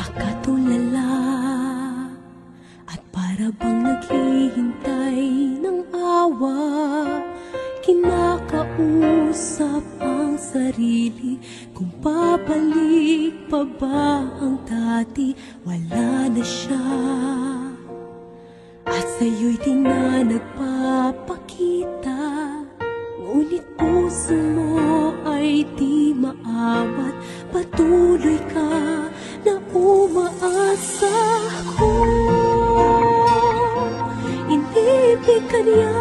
nakatulala at para bang naghihintay ng awa. Kinakausap ang sarili kung babalik pa ba ang dati. Wala na siya at sa'yo'y di na nagpapakita. Ngunit puso mo ay di maawat. Patuloy ka na umaasa. Kung inibig ka niya,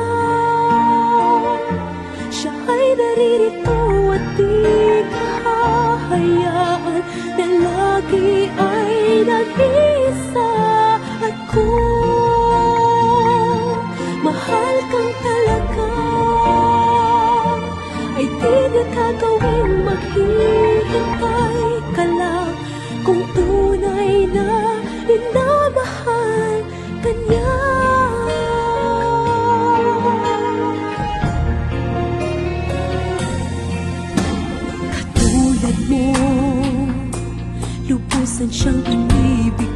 siya ay naririto at di kahayaan na lagi ay nag-isa. At kung mahal kang talaga, ay di niya gagawin maghihintay ka lang. Kung tunay na minamahal ka niya. Katulad mo, lubusan siyang inibig